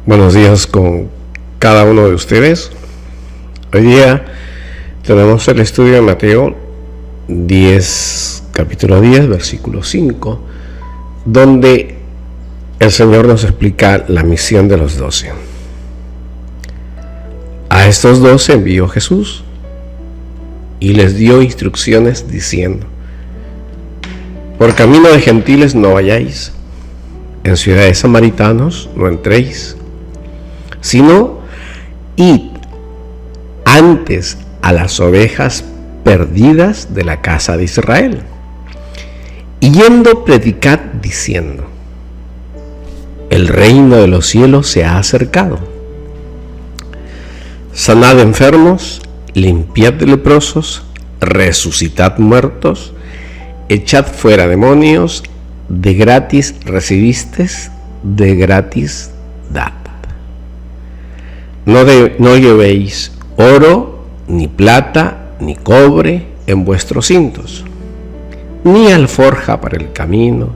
Buenos días con cada uno de ustedes. Hoy día tenemos el estudio de Mateo 10, capítulo 10, versículo 5, donde el Señor nos explica la misión de los 12. A estos 12 envió Jesús y les dio instrucciones diciendo: por camino de gentiles no vayáis, en ciudades samaritanos no entréis, sino id antes a las ovejas perdidas de la casa de Israel, y yendo predicad diciendo: el reino de los cielos se ha acercado. Sanad enfermos, limpiad leprosos, resucitad muertos, echad fuera demonios, de gratis recibisteis, de gratis dad. No llevéis oro, ni plata, ni cobre en vuestros cintos, ni alforja para el camino,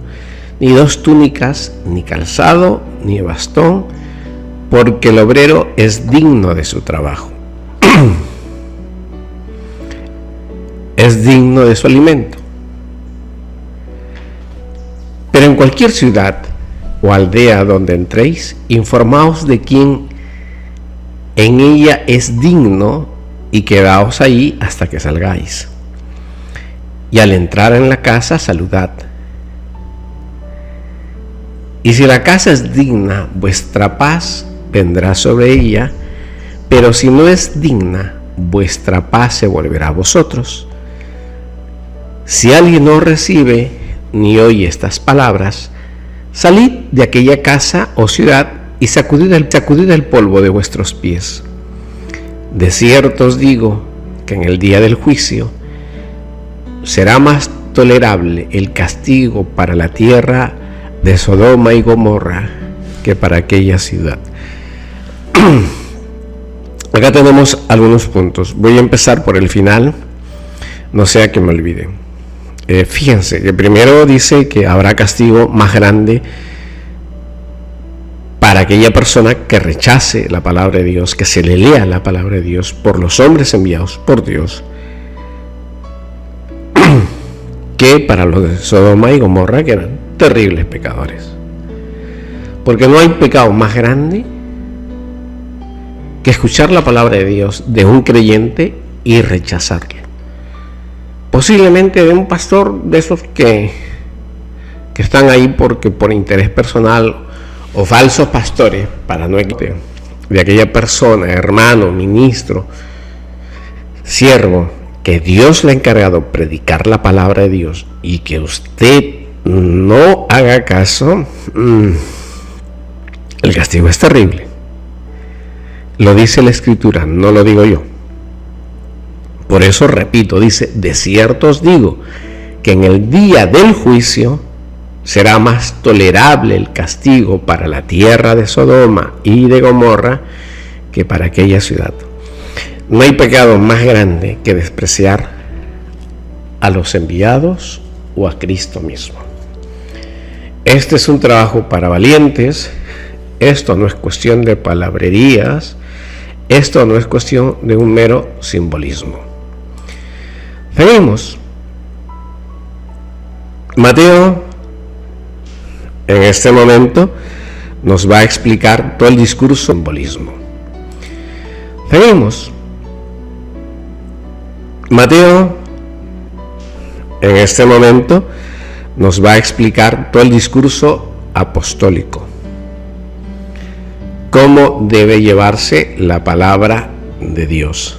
ni dos túnicas, ni calzado, ni bastón, porque el obrero es digno de su trabajo. Es digno de su alimento. Pero en cualquier ciudad o aldea donde entréis, informaos de quién en ella es digno, y quedaos ahí hasta que salgáis. Y al entrar en la casa, saludad. Y si la casa es digna, vuestra paz vendrá sobre ella, pero si no es digna, vuestra paz se volverá a vosotros. Si alguien no recibe ni oye estas palabras, salid de aquella casa o ciudad y sacudid el polvo de vuestros pies. De cierto os digo que en el día del juicio será más tolerable el castigo para la tierra de Sodoma y Gomorra que para aquella ciudad. Acá tenemos algunos puntos. Voy a empezar por el final, no sea que me olvide. Fíjense que primero dice que habrá castigo más grande para aquella persona que rechace la palabra de Dios, que se le lea la palabra de Dios por los hombres enviados por Dios, que para los de Sodoma y Gomorra, que eran terribles pecadores. Porque no hay pecado más grande que escuchar la palabra de Dios de un creyente y rechazarla. Posiblemente de un pastor de esos que están ahí porque por interés personal, o falsos pastores, para no equivocarse, de aquella persona, hermano, ministro, siervo, que Dios le ha encargado predicar la palabra de Dios y que usted no haga caso, el castigo es terrible. Lo dice la Escritura, no lo digo yo. Por eso repito, dice: de cierto os digo que en el día del juicio será más tolerable el castigo para la tierra de Sodoma y de Gomorra que para aquella ciudad. No hay pecado más grande que despreciar a los enviados o a Cristo mismo. Este es un trabajo para valientes. Esto no es cuestión de palabrerías. Esto no es cuestión de un mero simbolismo. Seguimos. Mateo en este momento nos va a explicar todo el discurso simbolismo. Seguimos. Mateo en este momento nos va a explicar todo el discurso apostólico. Cómo debe llevarse la palabra de Dios.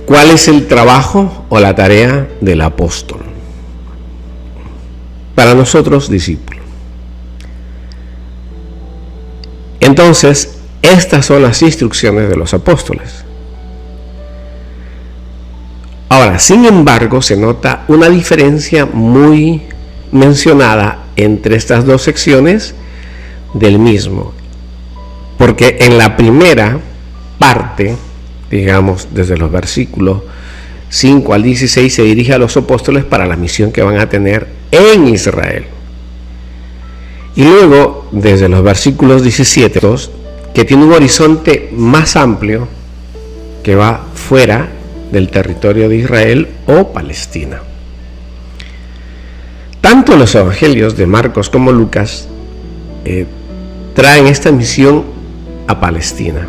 ¿Cuál es el trabajo o la tarea del apóstol? Para nosotros, discípulos. Entonces, estas son las instrucciones de los apóstoles. Ahora, sin embargo, se nota una diferencia muy mencionada entre estas dos secciones del mismo. Porque en la primera parte, digamos, desde los versículos 5 al 16, se dirige a los apóstoles para la misión que van a tener en Israel. Y luego, desde los versículos 17, que tiene un horizonte más amplio que va fuera del territorio de Israel o Palestina. Tanto los evangelios de Marcos como Lucas traen esta misión a Palestina,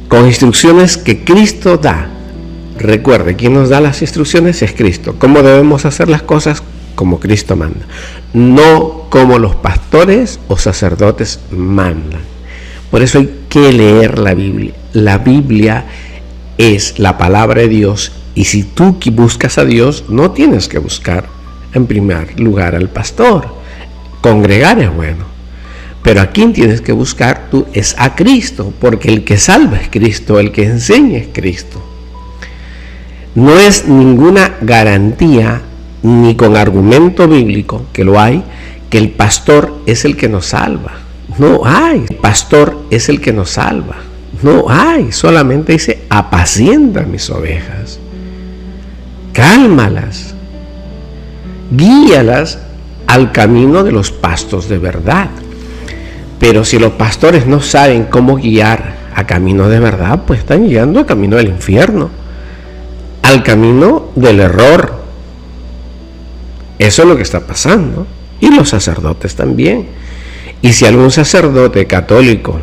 con instrucciones que Cristo da. Recuerde, quien nos da las instrucciones es Cristo. ¿Cómo debemos hacer las cosas? Como Cristo manda, no como los pastores o sacerdotes mandan. Por eso hay que leer la Biblia. La Biblia es la palabra de Dios, y si tú buscas a Dios, no tienes que buscar en primer lugar al pastor. Congregar es bueno, pero a quien tienes que buscar tú es a Cristo, porque el que salva es Cristo, el que enseña es Cristo. No es ninguna garantía, ni con argumento bíblico, que lo hay, que el pastor es el que nos salva. No hay. El pastor es el que nos salva. No hay. Solamente dice: apacienta mis ovejas, cálmalas, guíalas al camino de los pastos de verdad. Pero si los pastores no saben cómo guiar a camino de verdad, pues están guiando al camino del infierno, al camino del error. Eso es lo que está pasando. Y los sacerdotes también. Y si algún sacerdote católico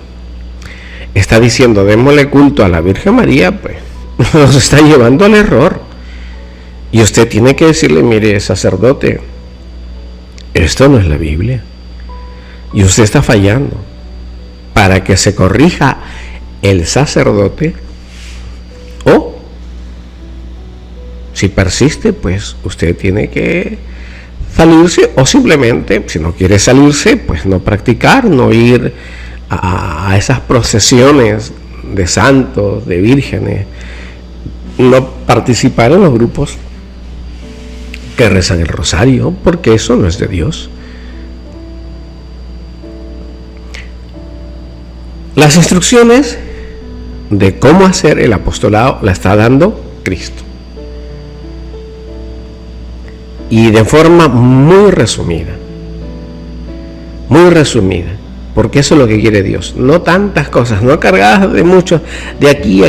está diciendo: démosle culto a la Virgen María, pues nos está llevando al error. Y usted tiene que decirle: mire, sacerdote, esto no es la Biblia, y usted está fallando. Para que se corrija el sacerdote, o si persiste, pues usted tiene que salirse, o simplemente, si no quiere salirse, pues no practicar, no ir a esas procesiones de santos, de vírgenes, no participar en los grupos que rezan el rosario, porque eso no es de Dios. Las instrucciones de cómo hacer el apostolado la está dando Cristo, y de forma muy resumida, porque eso es lo que quiere Dios. No tantas cosas, no cargadas de mucho, de aquí.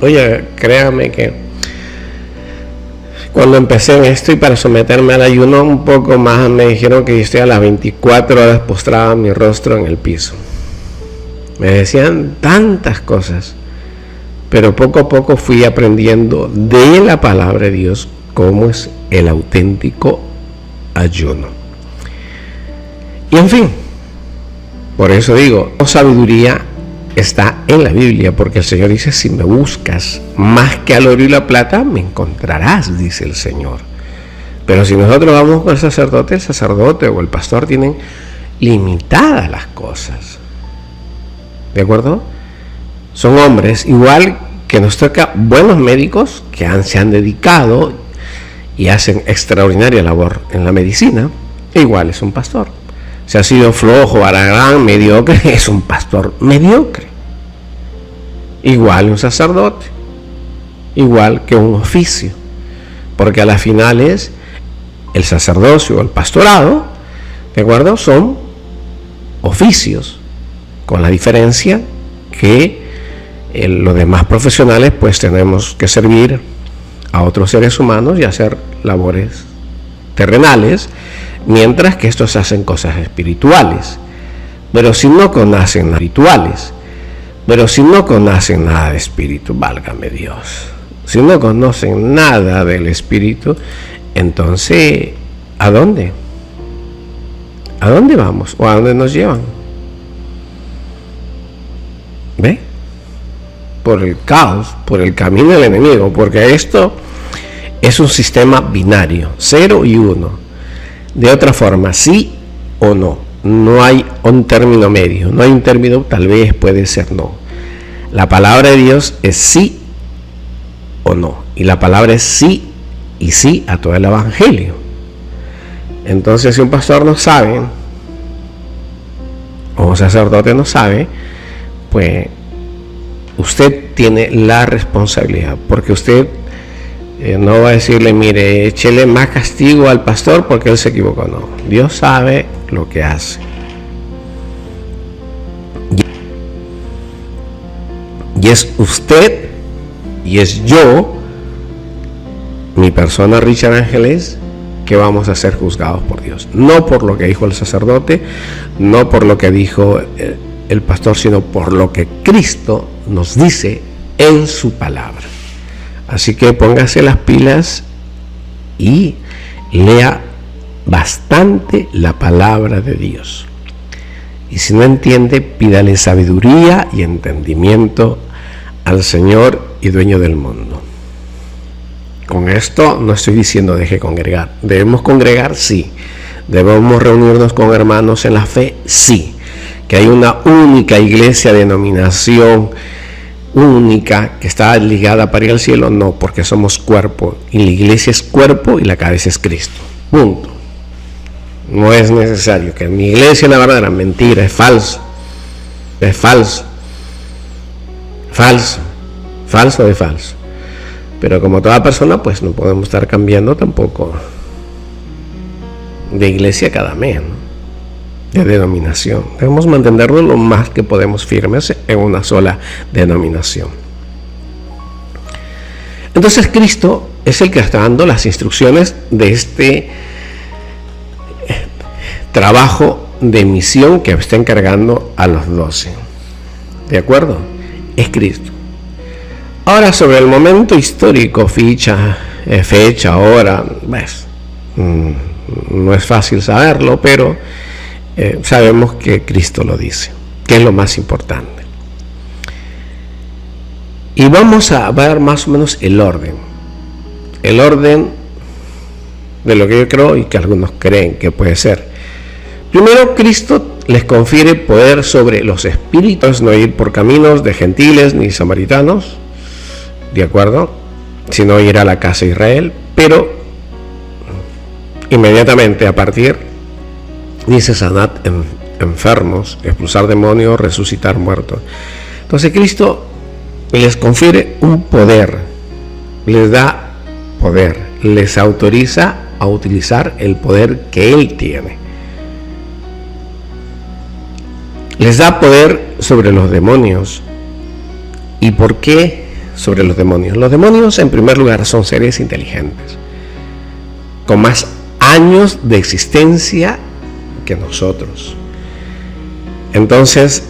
Oye, créame que cuando empecé en esto, y para someterme al ayuno un poco más, me dijeron que yo estoy a las 24 horas postrado mi rostro en el piso. Me decían tantas cosas, pero poco a poco fui aprendiendo de la palabra de Dios cómo es el auténtico ayuno. Y en fin, por eso digo, la sabiduría está en la Biblia, porque el Señor dice: si me buscas más que al oro y la plata, me encontrarás, dice el Señor. Pero si nosotros vamos con el sacerdote o el pastor tienen limitadas las cosas, ¿de acuerdo? Son hombres, igual que nos toca buenos médicos que se han dedicado y hacen extraordinaria labor en la medicina. Igual es un pastor. Si ha sido flojo, haragán, mediocre, es un pastor mediocre. Igual un sacerdote, igual que un oficio, porque a las finales el sacerdocio o el pastorado, ¿de acuerdo?, son oficios, con la diferencia que los demás profesionales pues tenemos que servir a otros seres humanos y hacer labores terrenales, mientras que estos hacen cosas espirituales. Pero si no conocen rituales, pero si no conocen nada de espíritu, válgame Dios, si no conocen nada del espíritu, entonces ¿a dónde? ¿A dónde vamos? ¿O a dónde nos llevan? ¿Ve? Por el caos, por el camino del enemigo, porque esto es un sistema binario, 0 y 1. De otra forma, sí o no. No hay un término medio, no hay un término tal vez, puede ser no. La palabra de Dios es sí o no, y la palabra es sí y sí a todo el evangelio. Entonces, si un pastor no sabe, o un sacerdote no sabe, pues usted tiene la responsabilidad, porque usted no va a decirle: mire, échele más castigo al pastor porque él se equivocó. No, Dios sabe lo que hace. Y es usted y es yo, mi persona Richard Ángeles, que vamos a ser juzgados por Dios. No por lo que dijo el sacerdote, no por lo que dijo el pastor, sino por lo que Cristo nos dice en su palabra. Así que póngase las pilas y lea bastante la palabra de Dios. Y si no entiende, pídale sabiduría y entendimiento al Señor y dueño del mundo. Con esto no estoy diciendo deje congregar. ¿Debemos congregar? Sí. ¿Debemos reunirnos con hermanos en la fe? Sí. ¿Que hay una única iglesia, denominación única que está ligada para ir al cielo? No, porque somos cuerpo. Y la iglesia es cuerpo y la cabeza es Cristo. Punto. No es necesario que mi iglesia es la verdadera. Mentira, es falso. Es falso. Falso de falso. Pero como toda persona, pues no podemos estar cambiando tampoco de iglesia cada mes, ¿no? De denominación. Debemos mantenernos lo más que podemos firmes en una sola denominación. Entonces Cristo es el que está dando las instrucciones de este trabajo de misión que está encargando a los 12. ¿De acuerdo? Es Cristo. Ahora, sobre el momento histórico, fecha, hora, pues, no es fácil saberlo, pero sabemos que Cristo lo dice, que es lo más importante. Y vamos a ver más o menos el orden de lo que yo creo y que algunos creen que puede ser. Primero, Cristo les confiere poder sobre los espíritus, no ir por caminos de gentiles ni samaritanos, ¿de acuerdo? Sino ir a la casa de Israel, pero inmediatamente a partir, dice, sanad enfermos, expulsar demonios, resucitar muertos. Entonces Cristo les confiere un poder, les da poder, les autoriza a utilizar el poder que Él tiene. Les da poder sobre los demonios. ¿Y por qué sobre los demonios? Los demonios, en primer lugar, son seres inteligentes, con más años de existencia que nosotros. Entonces,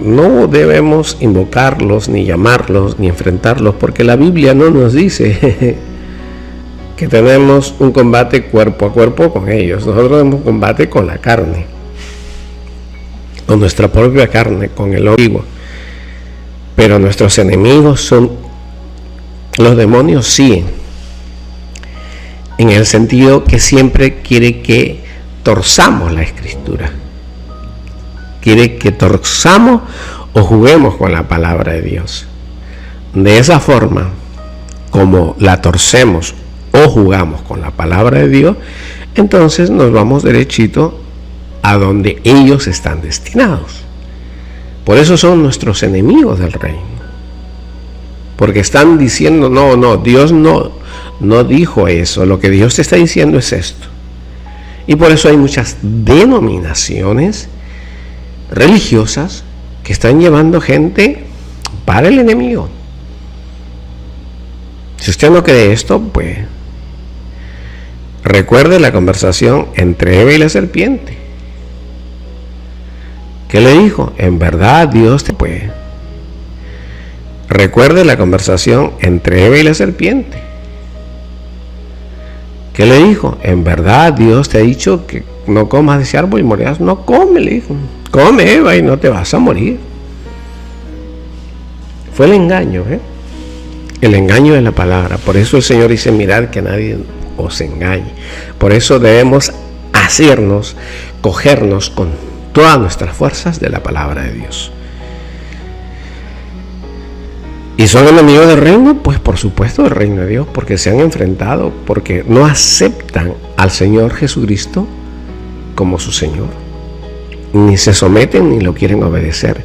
no debemos invocarlos, ni llamarlos, ni enfrentarlos, porque la Biblia no nos dice que tenemos un combate cuerpo a cuerpo con ellos. Nosotros tenemos un combate con la carne, con nuestra propia carne, con el antiguo. Pero nuestros enemigos son los demonios, sí, en el sentido que siempre quiere que torzamos la Escritura, quiere que torzamos o juguemos con la palabra de Dios. De esa forma, como la torcemos o jugamos con la palabra de Dios, entonces nos vamos derechito a donde ellos están destinados. Por eso son nuestros enemigos del reino, porque están diciendo no, Dios no dijo eso, lo que Dios te está diciendo es esto. Y por eso hay muchas denominaciones religiosas que están llevando gente para el enemigo. Si usted no cree esto, pues recuerde la conversación entre Eva y la serpiente. ¿Qué le dijo? En verdad Dios te puede. Recuerde la conversación entre Eva y la serpiente. ¿Qué le dijo? En verdad Dios te ha dicho que no comas de ese árbol y morirás. No come, le dijo. Come, Eva, y no te vas a morir. Fue el engaño, el engaño de la palabra. Por eso el Señor dice, mirad que nadie os engañe. Por eso debemos hacernos, cogernos con todas nuestras fuerzas de la palabra de Dios. ¿Y son enemigos del reino? Pues por supuesto del reino de Dios, porque se han enfrentado, porque no aceptan al Señor Jesucristo como su Señor, ni se someten ni lo quieren obedecer.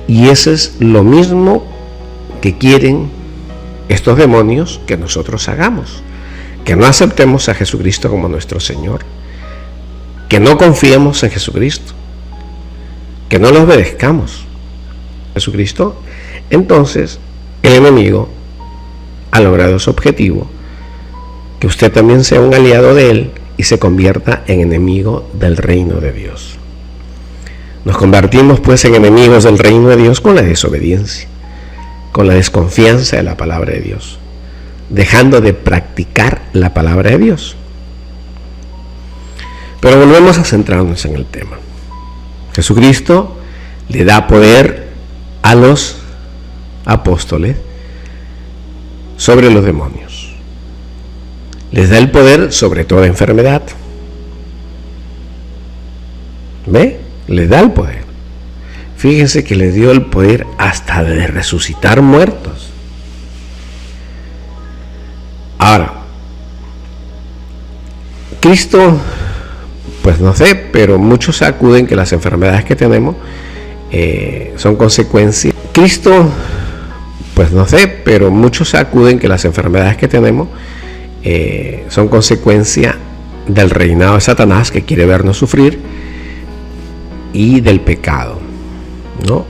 Y eso es lo mismo que quieren estos demonios que nosotros hagamos, que no aceptemos a Jesucristo como nuestro Señor, que no confiemos en Jesucristo, que no lo obedezcamos a Jesucristo, entonces el enemigo ha logrado su objetivo, que usted también sea un aliado de él y se convierta en enemigo del reino de Dios. Nos convertimos pues en enemigos del reino de Dios con la desobediencia, con la desconfianza de la palabra de Dios, dejando de practicar la palabra de Dios. Pero volvemos a centrarnos en el tema. Jesucristo le da poder a los apóstoles sobre los demonios. Les da el poder sobre toda enfermedad. ¿Ve? Les da el poder. Fíjense que les dio el poder hasta de resucitar muertos. Ahora, Cristo, pues no sé, pero muchos acuden que las enfermedades que tenemos son consecuencia. Cristo, pues no sé, pero muchos acuden que las enfermedades que tenemos son consecuencia del reinado de Satanás, que quiere vernos sufrir, y del pecado, ¿no?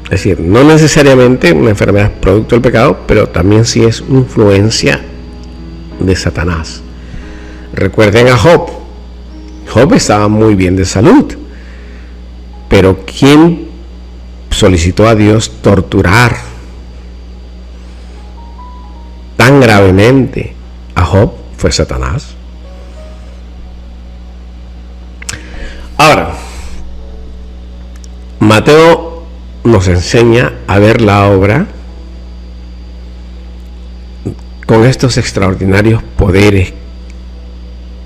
Es decir, no necesariamente una enfermedad es producto del pecado, pero también sí es influencia de Satanás. Recuerden a Job. Job estaba muy bien de salud, pero ¿quién solicitó a Dios torturar tan gravemente a Job? Fue Satanás. Ahora, Mateo nos enseña a ver la obra con estos extraordinarios poderes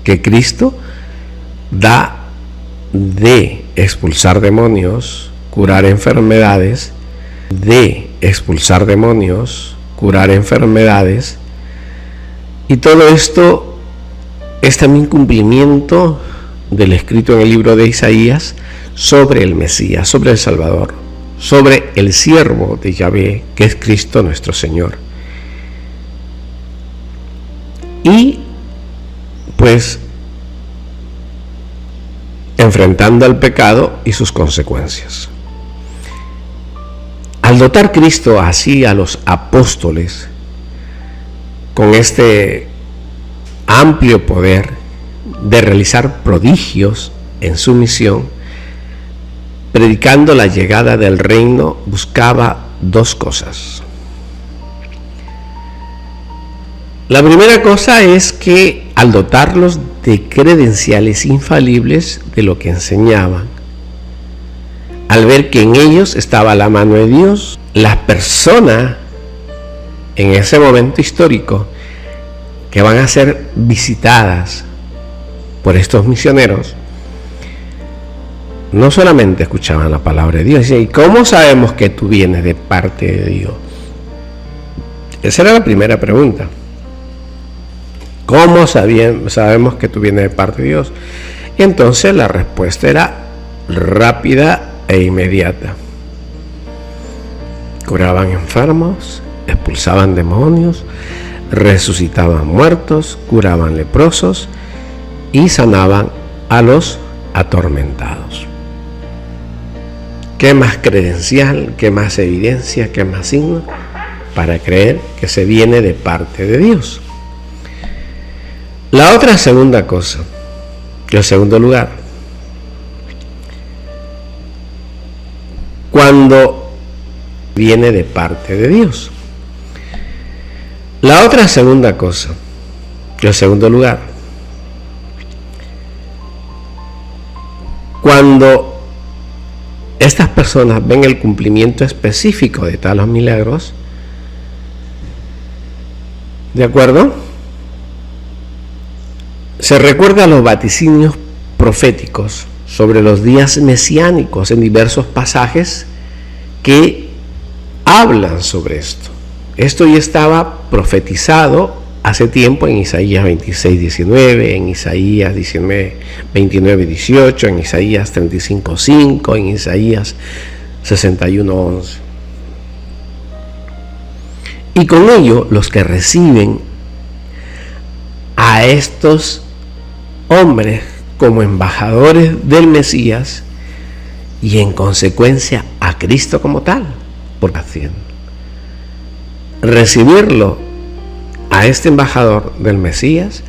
que Cristo da de expulsar demonios, curar enfermedades, y todo esto es también cumplimiento del escrito en el libro de Isaías sobre el Mesías, sobre el Salvador, sobre el siervo de Yahvé, que es Cristo nuestro Señor. Y pues enfrentando al pecado y sus consecuencias. Al dotar Cristo así a los apóstoles con este amplio poder de realizar prodigios en su misión, predicando la llegada del reino, buscaba dos cosas. La primera cosa es que al dotarlos de credenciales infalibles de lo que enseñaban, al ver que en ellos estaba la mano de Dios, las personas en ese momento histórico que van a ser visitadas por estos misioneros, no solamente escuchaban la palabra de Dios, ¿y cómo sabemos que tú vienes de parte de Dios? Esa era la primera pregunta. ¿Cómo sabemos que tú vienes de parte de Dios? Y entonces la respuesta era rápida e inmediata. Curaban enfermos, expulsaban demonios, resucitaban muertos, curaban leprosos y sanaban a los atormentados. ¿Qué más credencial, qué más evidencia, qué más signo para creer que se viene de parte de Dios? La otra segunda cosa, el segundo lugar, cuando viene de parte de Dios. La otra segunda cosa, el segundo lugar, cuando estas personas ven el cumplimiento específico de tales milagros, ¿de acuerdo? Se recuerda los vaticinios proféticos sobre los días mesiánicos en diversos pasajes que hablan sobre esto. Esto ya estaba profetizado hace tiempo en Isaías 26:19, en Isaías 29:18, en Isaías 35:5, en Isaías 61:11. Y con ello, los que reciben a estos hombres como embajadores del Mesías y en consecuencia a Cristo como tal, por haciendo. Recibirlo a este embajador del Mesías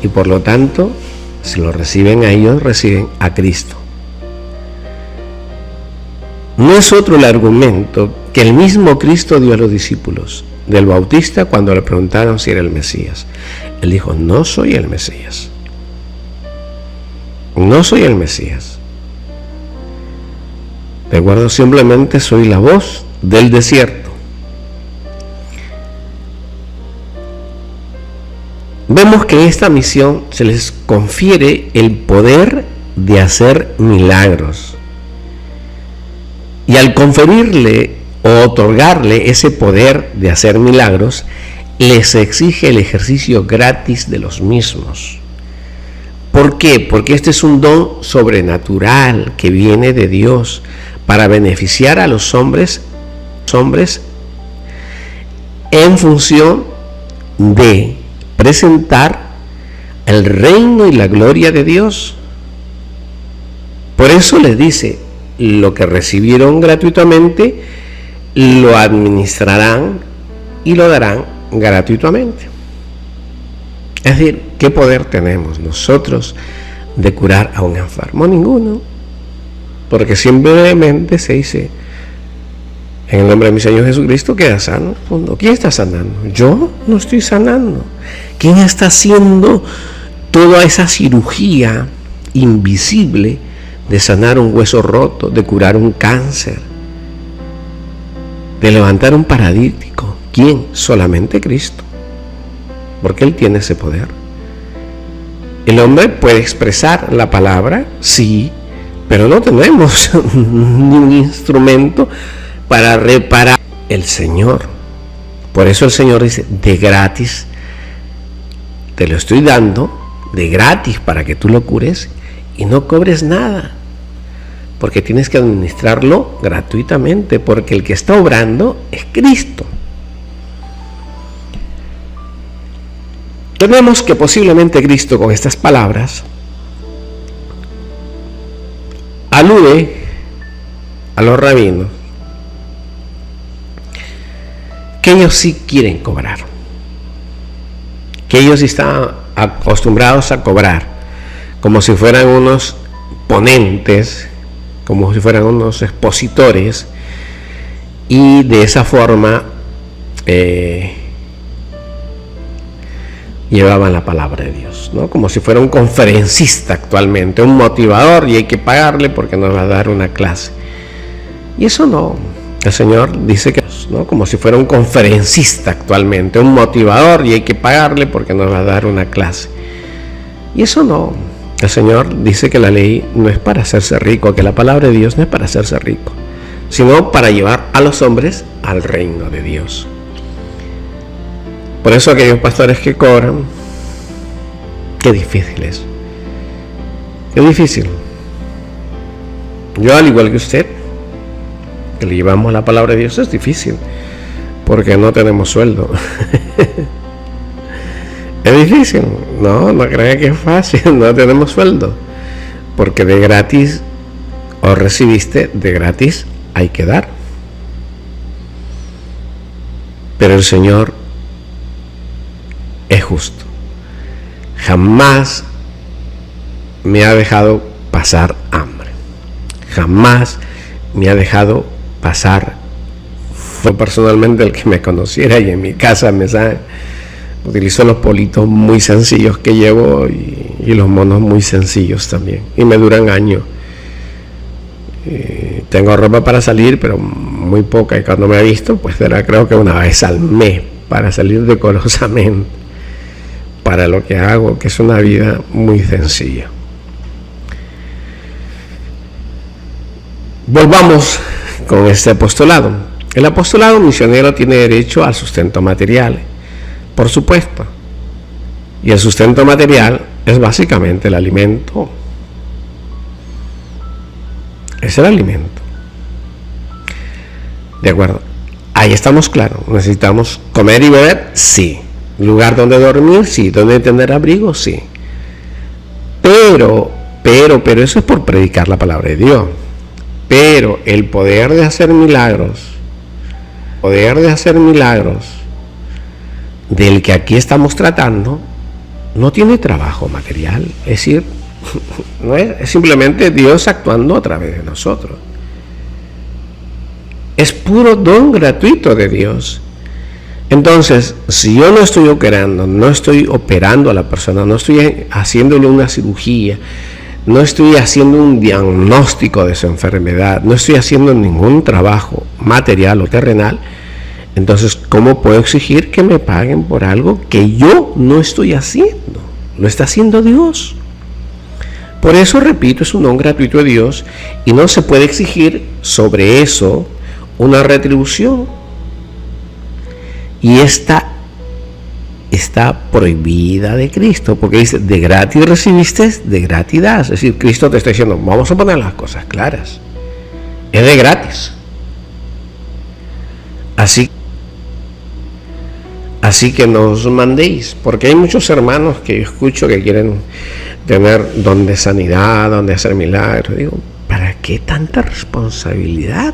y por lo tanto, si lo reciben a ellos, reciben a Cristo. No es otro el argumento que el mismo Cristo dio a los discípulos del Bautista cuando le preguntaron si era el Mesías. Él dijo: no soy el Mesías. No soy el Mesías. De acuerdo, simplemente soy la voz del desierto. Vemos que en esta misión se les confiere el poder de hacer milagros. Y al conferirle o otorgarle ese poder de hacer milagros, les exige el ejercicio gratis de los mismos. ¿Por qué? Porque este es un don sobrenatural que viene de Dios para beneficiar a los hombres en función de presentar el reino y la gloria de Dios. Por eso les dice: lo que recibieron gratuitamente lo administrarán y lo darán gratuitamente. Es decir, ¿qué poder tenemos nosotros de curar a un enfermo? Ninguno, porque simplemente se dice: en el nombre de mi Señor Jesucristo queda sano. ¿Quién está sanando? Yo no estoy sanando. ¿Quién está haciendo toda esa cirugía invisible de sanar un hueso roto, de curar un cáncer, de levantar un paralítico? ¿Quién? Solamente Cristo, porque Él tiene ese poder. El hombre puede expresar la palabra, sí, pero no tenemos ni un instrumento para reparar. El Señor. Por eso el Señor dice: de gratis te lo estoy dando, de gratis, para que tú lo cures y no cobres nada, porque tienes que administrarlo gratuitamente, porque el que está obrando es Cristo. Vemos que posiblemente Cristo, con estas palabras, alude a los rabinos que ellos sí quieren cobrar, que ellos sí están acostumbrados a cobrar, como si fueran unos ponentes, como si fueran unos expositores, y de esa forma llevaban la palabra de Dios, ¿no? Como si fuera un conferencista actualmente, un motivador, y hay que pagarle porque nos va a dar una clase. Y eso no. El Señor dice que, ¿no? Como si fuera un conferencista actualmente, un motivador, y hay que pagarle porque nos va a dar una clase. Y eso no. El Señor dice que la ley no es para hacerse rico, que la palabra de Dios no es para hacerse rico, sino para llevar a los hombres al reino de Dios. Por eso aquellos pastores que cobran, qué difícil es. Qué difícil. Yo, al igual que usted, que le llevamos la palabra de Dios, es difícil, porque no tenemos sueldo. Es difícil. No crean que es fácil. No tenemos sueldo, porque de gratis o recibiste, de gratis hay que dar. Pero el Señor es justo. Jamás me ha dejado pasar hambre. Jamás me ha dejado pasar. Fue personalmente el que me conociera, y en mi casa me sabe. Utilizo los politos muy sencillos que llevo y los monos muy sencillos también, y me duran años. Tengo ropa para salir, pero muy poca, y cuando me ha visto, pues será creo que una vez al mes, para salir decorosamente para lo que hago, que es una vida muy sencilla. Volvamos con este apostolado. El apostolado misionero tiene derecho al sustento material, por supuesto, y el sustento material es básicamente el alimento. Es el alimento. De acuerdo, ahí estamos claros. Necesitamos comer y beber, sí. Lugar donde dormir, sí. Donde tener abrigo, sí. Pero eso es por predicar la palabra de Dios. Pero el poder de hacer milagros del que aquí estamos tratando, no tiene trabajo material. Es decir, no es simplemente Dios actuando a través de nosotros. Es puro don gratuito de Dios. Entonces, si yo no estoy operando a la persona, no estoy haciéndole una cirugía, no estoy haciendo un diagnóstico de su enfermedad, no estoy haciendo ningún trabajo material o terrenal, entonces, ¿cómo puedo exigir que me paguen por algo que yo no estoy haciendo? Lo está haciendo Dios. Por eso, repito, es un don gratuito de Dios y no se puede exigir sobre eso una retribución. Y esta está prohibida de Cristo, porque dice, de gratis recibiste, de gratis das. Es decir, Cristo te está diciendo, vamos a poner las cosas claras, es de gratis. Así que no os mandéis, porque hay muchos hermanos que yo escucho que quieren tener don de sanidad, don de hacer milagros. Digo, ¿para qué tanta responsabilidad?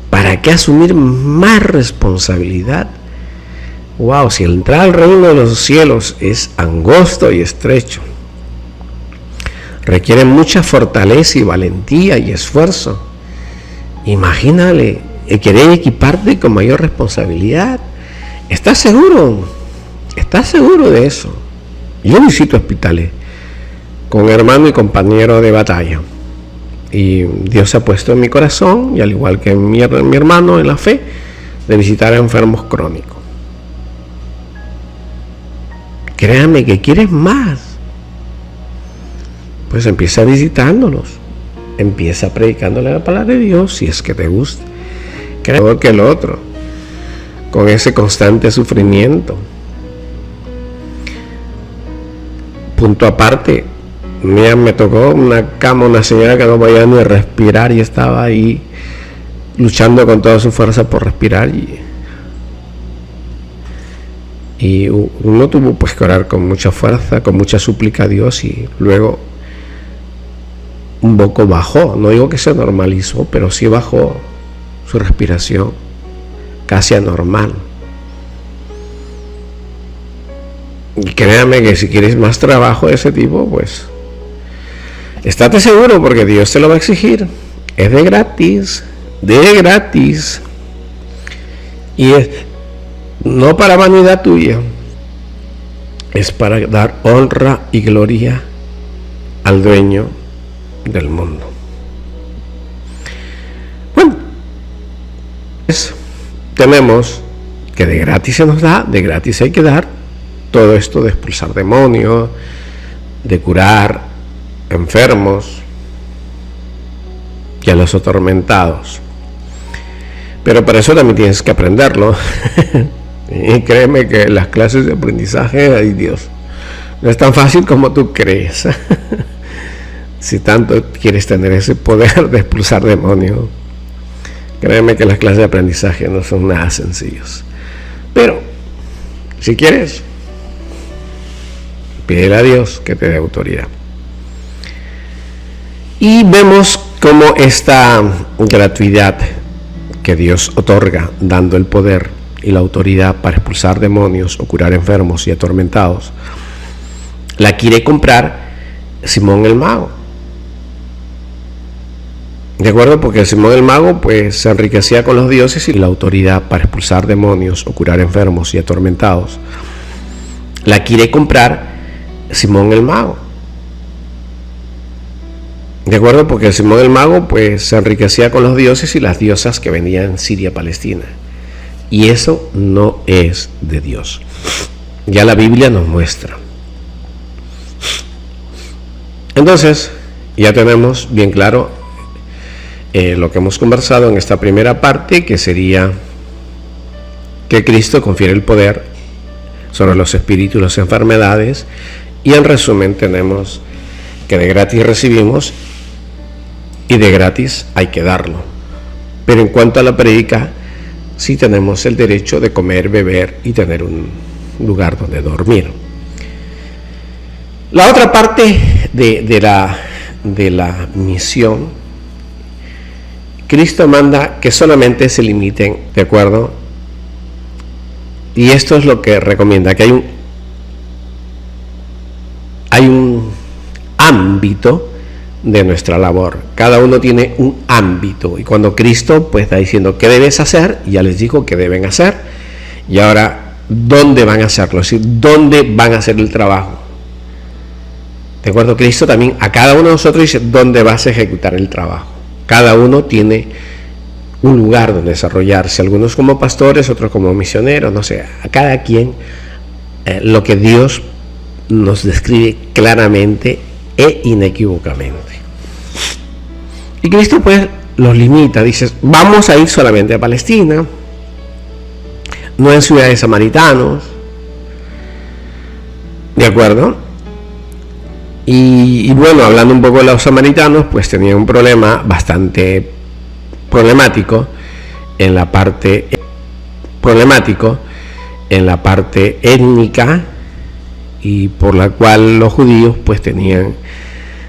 ¿Para qué asumir más responsabilidad? Wow, si entrar al reino de los cielos es angosto y estrecho, requiere mucha fortaleza y valentía y esfuerzo. Imagínale, querer equiparte con mayor responsabilidad. ¿Estás seguro? ¿Estás seguro de eso? Yo visito hospitales con hermano y compañero de batalla. Y Dios se ha puesto en mi corazón, y al igual que en mi hermano en la fe, de visitar a enfermos crónicos. Créame que quieres más. Pues empieza visitándolos. Empieza predicándole la palabra de Dios, si es que te gusta. Creo que el otro, con ese constante sufrimiento. Punto aparte, me tocó una cama, una señora que no podía ni respirar y estaba ahí luchando con toda su fuerza por respirar, y uno tuvo pues que orar con mucha fuerza, con mucha súplica a Dios, y luego un poco bajó, no digo que se normalizó, pero sí bajó su respiración casi anormal. Y créame que si quieres más trabajo de ese tipo, pues estate seguro, porque Dios te lo va a exigir. Es de gratis, y es no para vanidad tuya, es para dar honra y gloria al dueño del mundo. Bueno, pues tenemos que de gratis se nos da, de gratis hay que dar todo esto de expulsar demonios, de curar enfermos y a los atormentados. Pero para eso también tienes que aprenderlo. Y créeme que las clases de aprendizaje, ay Dios, no es tan fácil como tú crees. Si tanto quieres tener ese poder de expulsar demonios, créeme que las clases de aprendizaje no son nada sencillos. Pero si quieres, pídele a Dios que te dé autoridad. Y vemos cómo esta gratuidad que Dios otorga, dando el poder y la autoridad para expulsar demonios o curar enfermos y atormentados, la quiere comprar Simón el Mago. ¿De acuerdo? Porque Simón el Mago pues se enriquecía con los dioses, y la autoridad para expulsar demonios o curar enfermos y atormentados la quiere comprar Simón el Mago. ¿De acuerdo? Porque Simón el Mago pues se enriquecía con los dioses y las diosas que venían en Siria, Palestina. Y eso no es de Dios. Ya la Biblia nos muestra. Entonces, ya tenemos bien claro lo que hemos conversado en esta primera parte, que sería que Cristo confiere el poder sobre los espíritus y las enfermedades. Y en resumen tenemos que de gratis recibimos y de gratis hay que darlo. Pero en cuanto a la prédica, sí tenemos el derecho de comer, beber y tener un lugar donde dormir. La otra parte de la misión, Cristo manda que solamente se limiten, ¿de acuerdo? Y esto es lo que recomienda, que hay un ámbito de nuestra labor. Cada uno tiene un ámbito, y cuando Cristo pues está diciendo qué debes hacer, ya les dijo qué deben hacer, y ahora dónde van a hacerlo, es decir, dónde van a hacer el trabajo. De acuerdo, Cristo también a cada uno de nosotros dice dónde vas a ejecutar el trabajo. Cada uno tiene un lugar donde desarrollarse, algunos como pastores, otros como misioneros, no sé, a cada quien lo que Dios nos describe claramente e inequívocamente. Y Cristo pues los limita, dice, vamos a ir solamente a Palestina, no en ciudades samaritanos, ¿de acuerdo? Y bueno, hablando un poco de los samaritanos, pues tenían un problema bastante problemático en la parte étnica, y por la cual los judíos pues tenían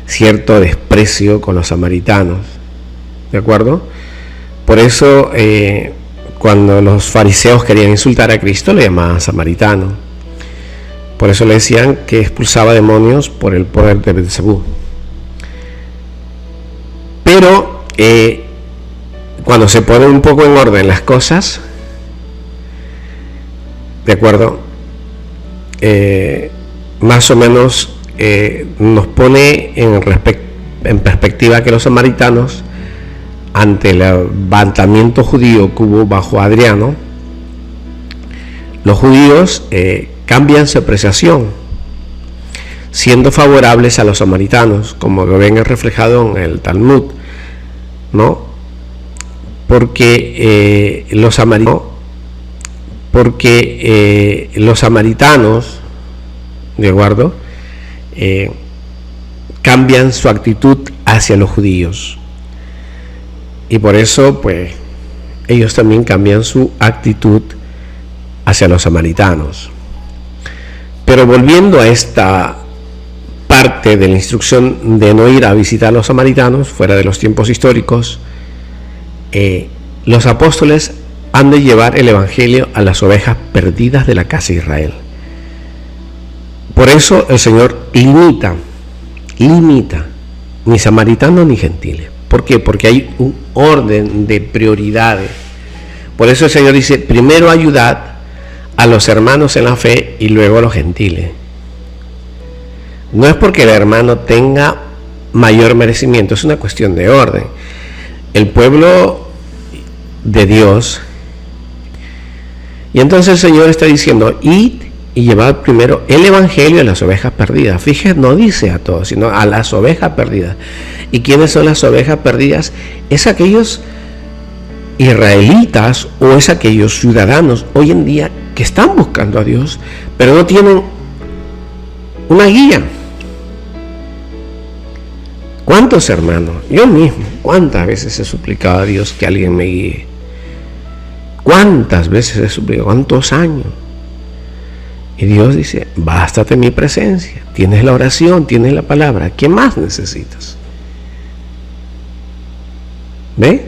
cierto desprecio con los samaritanos, ¿de acuerdo? Por eso cuando los fariseos querían insultar a Cristo le llamaban samaritano. Por eso le decían que expulsaba demonios por el poder de Beelzebú. Pero cuando se ponen un poco en orden las cosas, ¿de acuerdo? Más o menos nos pone en perspectiva que los samaritanos, ante el levantamiento judío que hubo bajo Adriano, los judíos cambian su apreciación, siendo favorables a los samaritanos, como lo ven reflejado en el Talmud, ¿no? Porque los samaritanos, ¿de acuerdo? Cambian su actitud hacia los judíos, y por eso pues ellos también cambian su actitud hacia los samaritanos. Pero volviendo a esta parte de la instrucción de no ir a visitar a los samaritanos fuera de los tiempos históricos, los apóstoles han de llevar el evangelio a las ovejas perdidas de la casa de Israel. Por eso el Señor limita, ni samaritanos ni gentiles. ¿Por qué? Porque hay un orden de prioridades. Por eso el Señor dice, primero ayudad a los hermanos en la fe y luego a los gentiles. No es porque el hermano tenga mayor merecimiento, es una cuestión de orden. El pueblo de Dios, y entonces el Señor está diciendo, id y llevad primero el evangelio a las ovejas perdidas. Fíjense, no dice a todos, sino a las ovejas perdidas. ¿Y quiénes son las ovejas perdidas? Es aquellos israelitas o es aquellos ciudadanos hoy en día que están buscando a Dios, pero no tienen una guía. ¿Cuántos hermanos? Yo mismo, ¿cuántas veces he suplicado a Dios que alguien me guíe? ¿Cuántas veces he suplicado? ¿Cuántos años? Y Dios dice, bástate mi presencia, tienes la oración, tienes la palabra, ¿qué más necesitas? ¿Ve?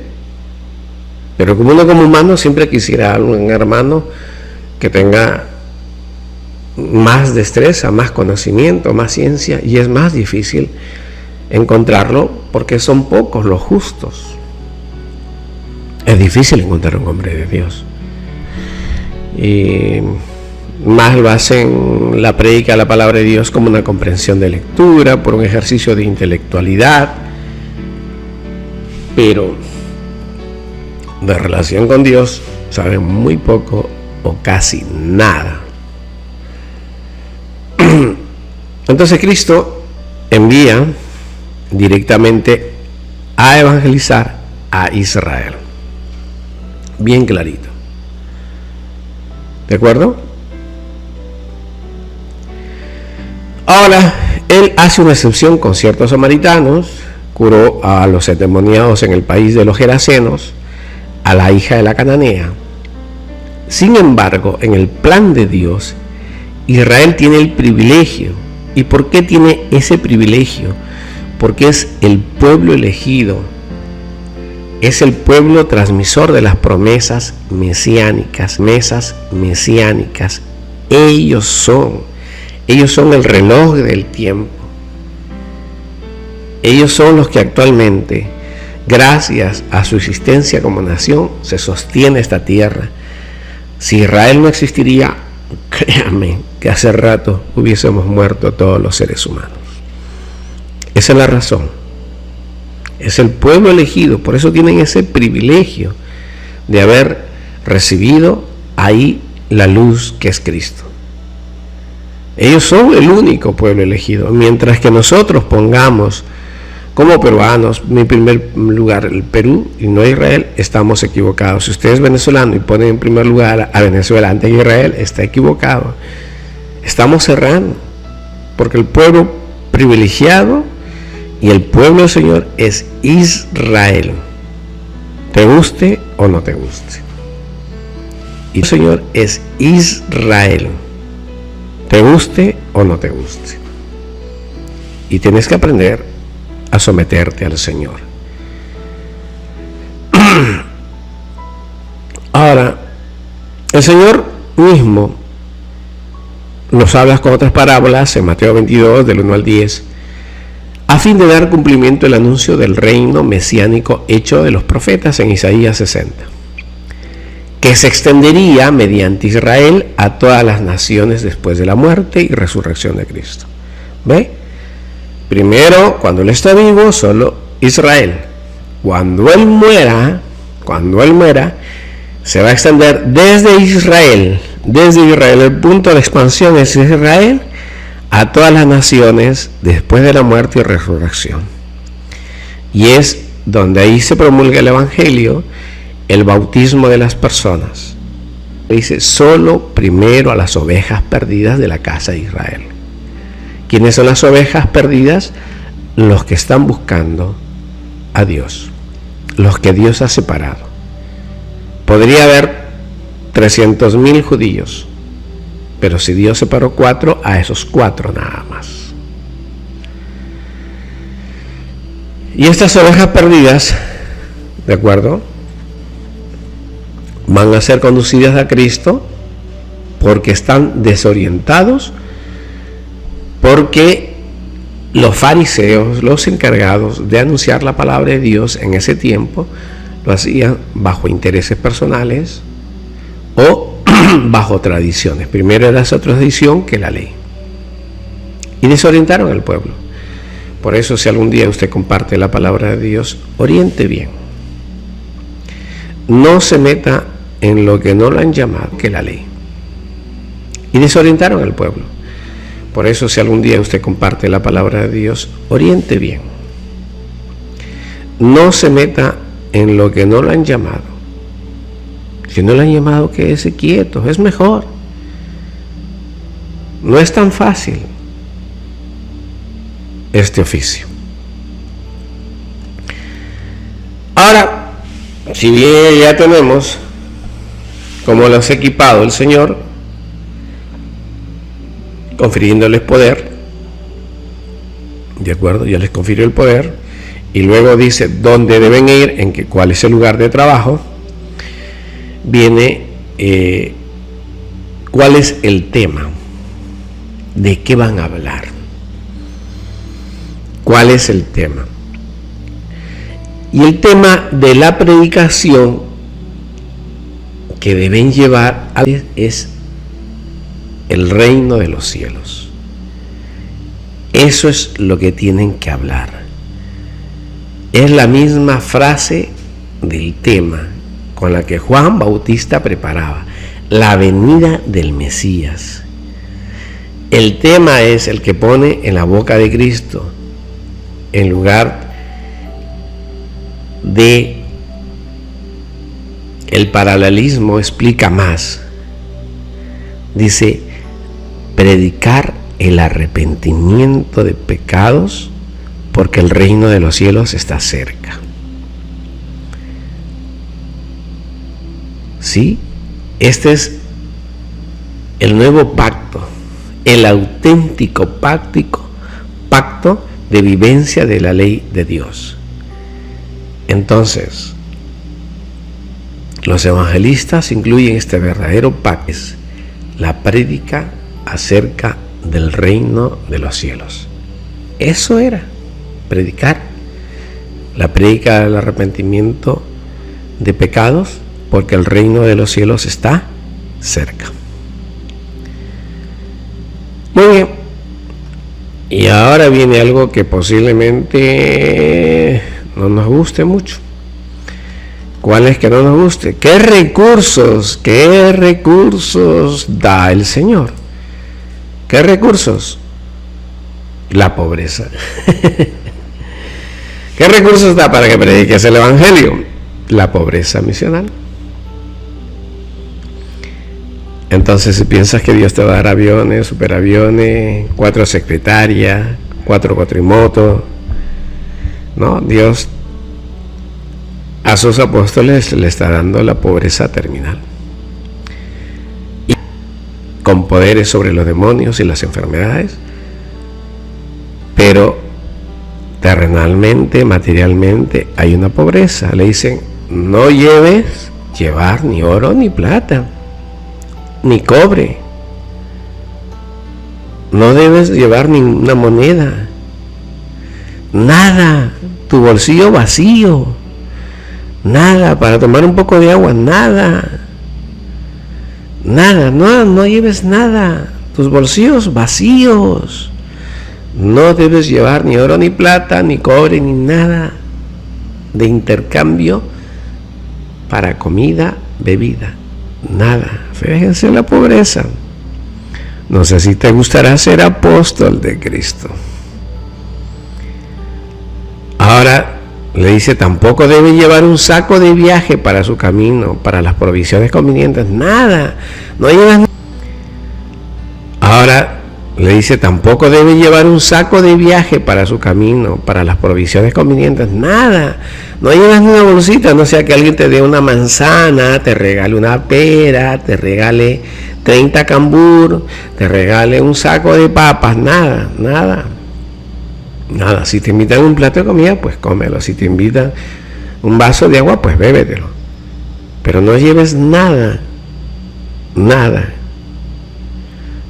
Pero como uno como humano siempre quisiera un hermano que tenga más destreza, más conocimiento, más ciencia, y es más difícil encontrarlo porque son pocos los justos. Es difícil encontrar un hombre de Dios, y más lo hacen la prédica de la palabra de Dios como una comprensión de lectura, por un ejercicio de intelectualidad, pero de relación con Dios saben muy poco o casi nada. Entonces Cristo envía directamente a evangelizar a Israel, bien clarito, ¿de acuerdo? Ahora, él hace una excepción con ciertos samaritanos, curó a los endemoniados en el país de los Gerasenos, a la hija de la cananea. Sin embargo, en el plan de Dios, Israel tiene el privilegio ¿Y por qué tiene ese privilegio? Porque es el pueblo elegido, es el pueblo transmisor de las promesas mesiánicas, Ellos son el reloj del tiempo. Ellos son los que actualmente, gracias a su existencia como nación, se sostiene esta tierra. Si Israel no existiría, créame que hace rato hubiésemos muerto todos los seres humanos. Esa es la razón. Es el pueblo elegido, por eso tienen ese privilegio de haber recibido ahí la luz que es Cristo. Ellos son el único pueblo elegido, mientras que nosotros pongamos como peruanos, mi primer lugar el Perú y no Israel, estamos equivocados. Si usted es venezolano y pone en primer lugar a Venezuela antes de Israel, está equivocado. Estamos errando, porque el pueblo privilegiado y el pueblo del Señor es Israel, te guste o no te guste. Y el Señor es Israel, te guste o no te guste. Y tienes que aprender a someterte al Señor. Ahora, el Señor mismo nos habla con otras parábolas en Mateo 22, del 1 al 10, a fin de dar cumplimiento al anuncio del reino mesiánico hecho de los profetas en Isaías 60, que se extendería mediante Israel a todas las naciones después de la muerte y resurrección de Cristo. ¿Ve? Primero, cuando Él está vivo, solo Israel. Cuando Él muera, se va a extender desde Israel, el punto de expansión es Israel, a todas las naciones después de la muerte y resurrección. Y es donde ahí se promulga el Evangelio, el bautismo de las personas. Dice, solo primero a las ovejas perdidas de la casa de Israel. ¿Quiénes son las ovejas perdidas? Los que están buscando a Dios, los que Dios ha separado. Podría haber 300,000 judíos, pero si Dios separó 4, a esos 4 nada más. Y estas ovejas perdidas, ¿de acuerdo?, van a ser conducidas a Cristo porque están desorientados, porque los fariseos, los encargados de anunciar la palabra de Dios en ese tiempo, lo hacían bajo intereses personales o bajo tradiciones. Primero era esa tradición que la ley. Y desorientaron al pueblo. Por eso, si algún día usted comparte la palabra de Dios, oriente bien. No se meta en lo que no lo han llamado, que la ley. Y desorientaron al pueblo. Por eso, si algún día usted comparte la palabra de Dios, oriente bien. No se meta en lo que no lo han llamado. Si no lo han llamado, quédese quieto, es mejor. No es tan fácil este oficio. Ahora, si bien ya tenemos como los ha equipado el Señor, confiriéndoles poder, ¿de acuerdo? Ya les confirió el poder, y luego dice dónde deben ir, cuál es el lugar de trabajo. Viene cuál es el tema, de qué van a hablar, cuál es el tema. Y el tema de la predicación que deben llevar es el reino de los cielos. Eso es lo que tienen que hablar. Es la misma frase del tema con la que Juan Bautista preparaba la venida del Mesías. El tema es el que pone en la boca de Cristo, en lugar de el paralelismo, explica más. Dice, predicar el arrepentimiento de pecados, porque el reino de los cielos está cerca. ¿Sí? Este es el nuevo pacto, el auténtico pacto de vivencia de la ley de Dios. Entonces, los evangelistas incluyen este verdadero pacto, la prédica acerca del reino de los cielos. Eso era predicar, la prédica del arrepentimiento de pecados, porque el reino de los cielos está cerca. Muy bien, y ahora viene algo que posiblemente no nos guste mucho. ¿Cuál es que no nos guste? ¿Qué recursos da el Señor? ¿Qué recursos? La pobreza. ¿Qué recursos da para que prediques el Evangelio? La pobreza misional. Entonces, si piensas que Dios te va a dar aviones, superaviones, 4 secretarias, 4 cuatrimotos, no, Dios a sus apóstoles le está dando la pobreza terminal, y con poderes sobre los demonios y las enfermedades, pero terrenalmente, materialmente hay una pobreza. Le dicen: no llevar ni oro ni plata ni cobre, no debes llevar ninguna moneda, nada, tu bolsillo vacío, nada para tomar un poco de agua, nada, no lleves nada, tus bolsillos vacíos, no debes llevar ni oro ni plata ni cobre ni nada de intercambio para comida, bebida, nada. Fíjense la pobreza. No sé si te gustará ser apóstol de Cristo. Ahora le dice: tampoco debe llevar un saco de viaje para su camino, para las provisiones convenientes, nada, no llevas. Ahora le dice: tampoco debe llevar un saco de viaje para su camino, para las provisiones convenientes, nada, no llevas ni una bolsita, no sea que alguien te dé una manzana, te regale una pera, te regale 30 cambur, te regale un saco de papas, nada. Si te invitan un plato de comida, pues cómelo. Si te invitan un vaso de agua, pues bébetelo. Pero no lleves nada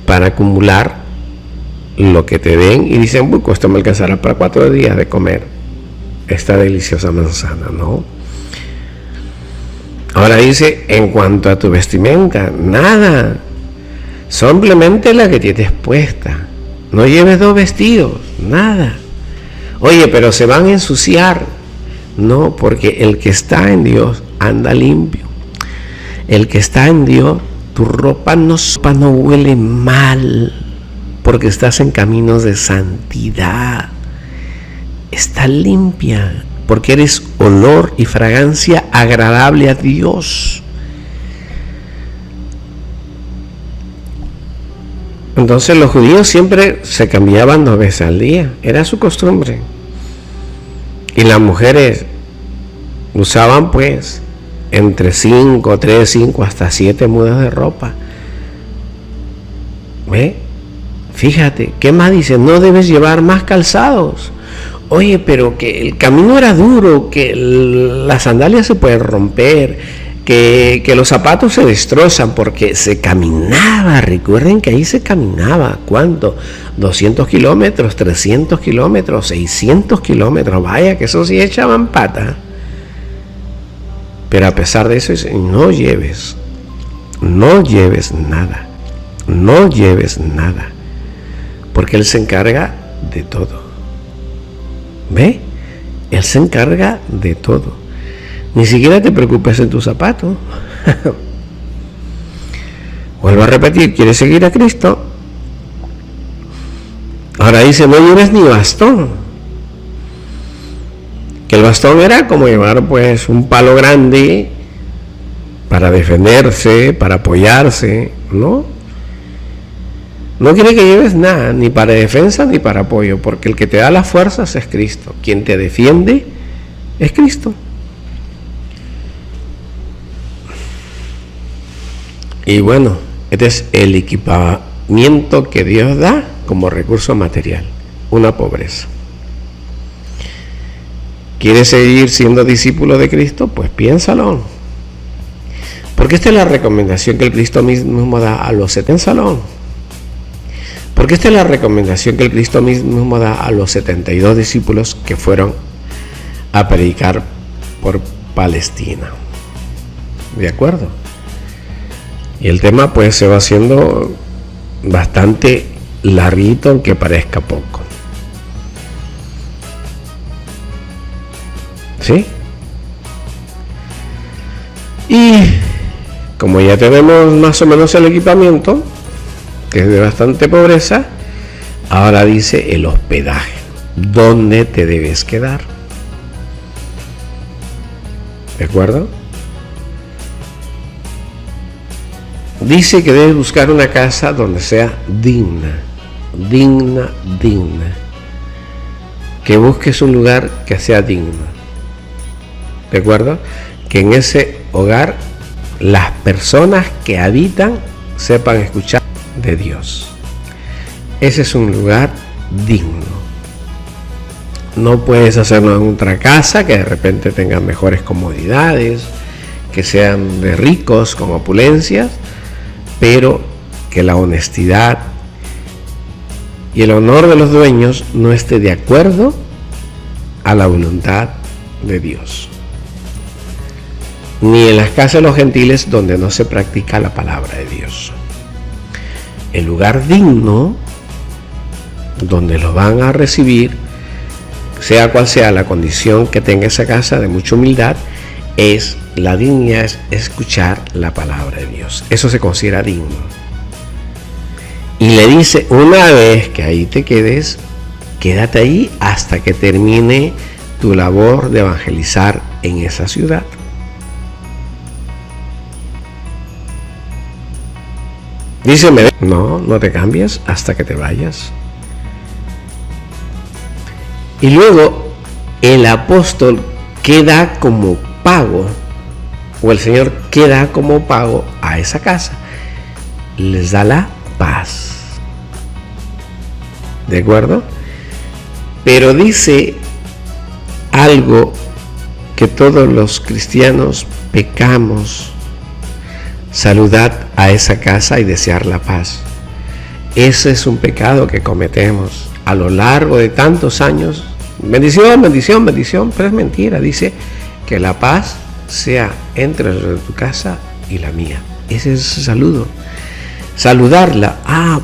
para acumular lo que te den y dicen: pues esto me alcanzará para 4 días de comer esta deliciosa manzana, ¿no? Ahora dice: en cuanto a tu vestimenta, nada, simplemente la que tienes puesta, no lleves 2 vestidos, nada. Oye, pero se van a ensuciar. No, porque el que está en Dios anda limpio. El que está en Dios, tu ropa no huele mal, porque estás en caminos de santidad. Está limpia, porque eres olor y fragancia agradable a Dios. Entonces los judíos siempre se cambiaban 2 veces al día, era su costumbre. Y las mujeres usaban pues entre 5 hasta 7 mudas de ropa. ¿Ve? Fíjate, ¿qué más dice? No debes llevar más calzados. Oye, pero que el camino era duro, que las sandalias se pueden romper, que los zapatos se destrozan, porque se caminaba. Recuerden que ahí se caminaba, ¿cuánto? 200 kilómetros, 300 kilómetros, 600 kilómetros, vaya que eso sí echaban pata. Pero a pesar de eso dice: no lleves nada, porque Él se encarga de todo. ¿Ve? Él se encarga de todo. Ni siquiera te preocupes en tus zapatos. Vuelvo a repetir: ¿quieres seguir a Cristo? Ahora dice: no lleves ni bastón. Que el bastón era como llevar pues un palo grande para defenderse, para apoyarse, ¿no? No quiere que lleves nada, ni para defensa ni para apoyo, porque el que te da las fuerzas es Cristo. Quien te defiende es Cristo. Y bueno, este es el miento que Dios da como recurso material, una pobreza. ¿Quieres seguir siendo discípulo de Cristo? Pues piénsalo. Porque esta es la recomendación que el Cristo mismo da a los 70 Porque esta es la recomendación que el Cristo mismo da a los 72 discípulos que fueron a predicar por Palestina. ¿De acuerdo? Y el tema pues se va haciendo bastante larguito, aunque parezca poco. ¿Sí? Y como ya tenemos más o menos el equipamiento, que es de bastante pobreza, ahora dice el hospedaje. ¿Dónde te debes quedar? ¿De acuerdo? Dice que debes buscar una casa donde sea digna. Que busques un lugar que sea digno. ¿De acuerdo? Que en ese hogar las personas que habitan sepan escuchar de Dios. Ese es un lugar digno. No puedes hacerlo en otra casa que de repente tenga mejores comodidades, que sean de ricos con opulencias, pero que la honestidad y el honor de los dueños no esté de acuerdo a la voluntad de Dios. Ni en las casas de los gentiles donde no se practica la palabra de Dios. El lugar digno donde los van a recibir, sea cual sea la condición que tenga esa casa de mucha humildad, es la dignidad, es escuchar la palabra de Dios. Eso se considera digno. Y le dice, una vez que ahí te quedes, quédate ahí hasta que termine tu labor de evangelizar en esa ciudad. Dice, no te cambies hasta que te vayas. Y luego el apóstol queda como pago, o el Señor queda como pago a esa casa. Les da la paz. ¿De acuerdo? Pero dice algo que todos los cristianos pecamos: saludad a esa casa y desear la paz. Ese es un pecado que cometemos a lo largo de tantos años. Bendición, pero es mentira. Dice que la paz sea entre tu casa y la mía. Ese es el saludo. Saludarla.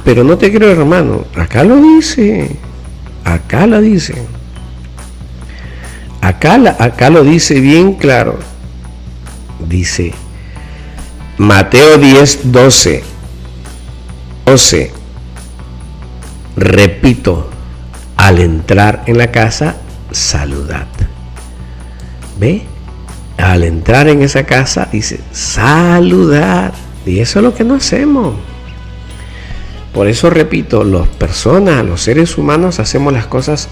Pero no te creo, hermano. Acá lo dice. Acá lo dice bien claro. Dice Mateo 10:12. Repito, al entrar en la casa, saludad. ¿Ve? Al entrar en esa casa, dice, saludad. Y eso es lo que no hacemos. Por eso repito, las personas, los seres humanos, hacemos las cosas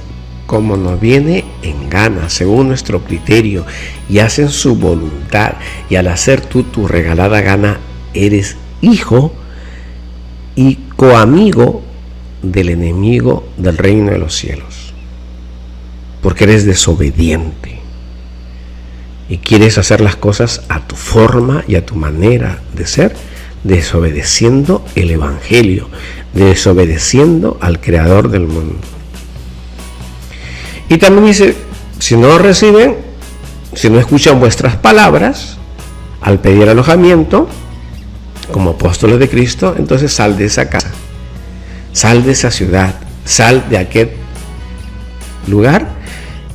como nos viene en gana, según nuestro criterio, y hacen su voluntad. Y al hacer tú tu regalada gana, eres hijo y coamigo del enemigo del reino de los cielos, porque eres desobediente y quieres hacer las cosas a tu forma y a tu manera de ser, desobedeciendo el evangelio, desobedeciendo al creador del mundo. Y también dice, si no reciben, si no escuchan vuestras palabras al pedir alojamiento como apóstoles de Cristo, entonces sal de esa casa, sal de esa ciudad, sal de aquel lugar,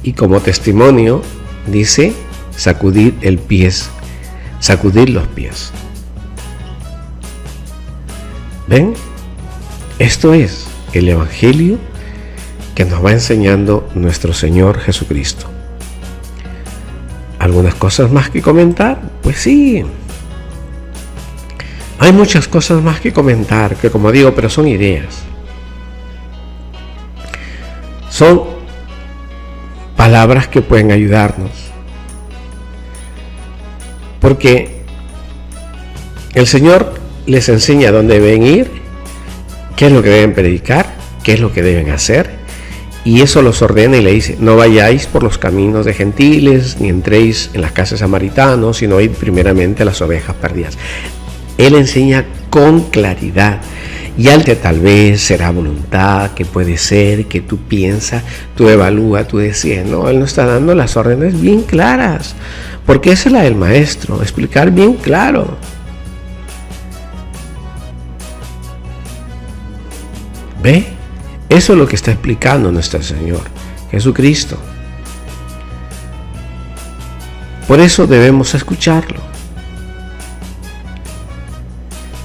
y como testimonio dice, sacudir los pies. ¿Ven? Esto es el evangelio que nos va enseñando nuestro Señor Jesucristo. ¿Algunas cosas más que comentar? Pues sí. Hay muchas cosas más que comentar, que como digo, pero son ideas. Son palabras que pueden ayudarnos. Porque el Señor les enseña dónde deben ir qué es lo que deben predicar, qué es lo que deben hacer, y eso los ordena y le dice: no vayáis por los caminos de gentiles, ni entréis en las casas samaritanos, sino id primeramente a las ovejas perdidas. Él enseña con claridad, y al que tal vez será voluntad, que puede ser, que tú piensas, tú evalúas, tú decides. No, él nos está dando las órdenes bien claras, porque esa es la del maestro, explicar bien claro. ¿Ve? Eso es lo que está explicando nuestro Señor Jesucristo. Por eso debemos escucharlo.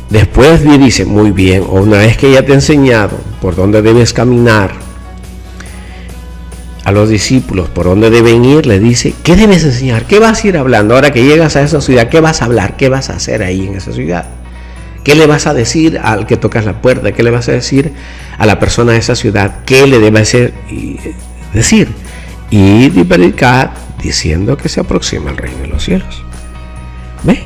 Después dice: muy bien, o una vez que ya te he enseñado por dónde debes caminar, a los discípulos por dónde deben ir, le dice: ¿qué debes enseñar? ¿Qué vas a ir hablando? Ahora que llegas a esa ciudad, ¿qué vas a hablar? ¿Qué vas a hacer ahí en esa ciudad? ¿Qué le vas a decir al que tocas la puerta? ¿Qué le vas a decir a la persona de esa ciudad? ¿Qué le debe decir? Id y predicad diciendo que se aproxima el reino de los cielos. ¿Ve?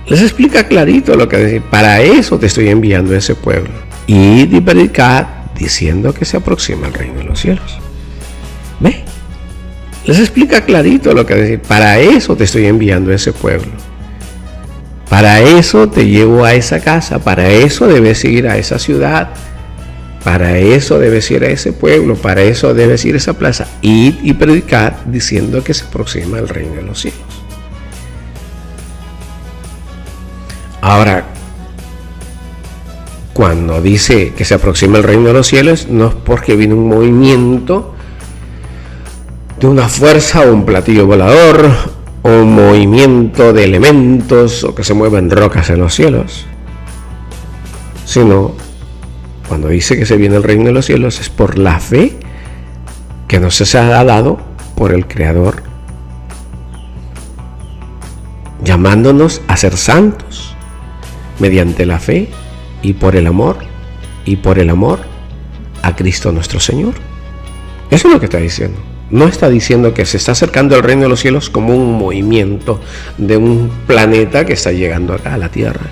Les explica clarito lo que dice: para eso te estoy enviando a ese pueblo. Id y predicad diciendo que se aproxima el reino de los cielos. ¿Ve? Les explica clarito lo que dice: para eso te estoy enviando a ese pueblo. Para eso te llevo a esa casa, para eso debes ir a esa ciudad, para eso debes ir a ese pueblo, para eso debes ir a esa plaza. Id y predicad diciendo que se aproxima el reino de los cielos. Ahora, cuando dice que se aproxima el reino de los cielos, no es porque viene un movimiento de una fuerza o un platillo volador, o un movimiento de elementos, o que se mueven rocas en los cielos, sino cuando dice que se viene el reino de los cielos es por la fe que nos se ha dado por el Creador, llamándonos a ser santos mediante la fe y por el amor a Cristo nuestro Señor. Eso es lo que está diciendo. No está diciendo que se está acercando al reino de los cielos como un movimiento de un planeta que está llegando acá a la tierra.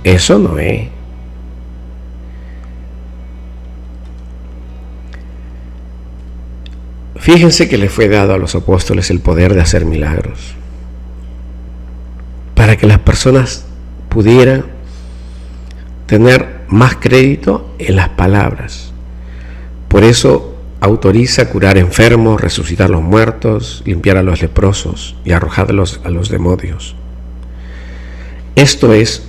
Eso no es. Fíjense que le fue dado a los apóstoles el poder de hacer milagros, para que las personas pudieran tener más crédito en las palabras. Por eso autoriza curar enfermos, resucitar a los muertos, limpiar a los leprosos y arrojarlos a los demonios. Esto es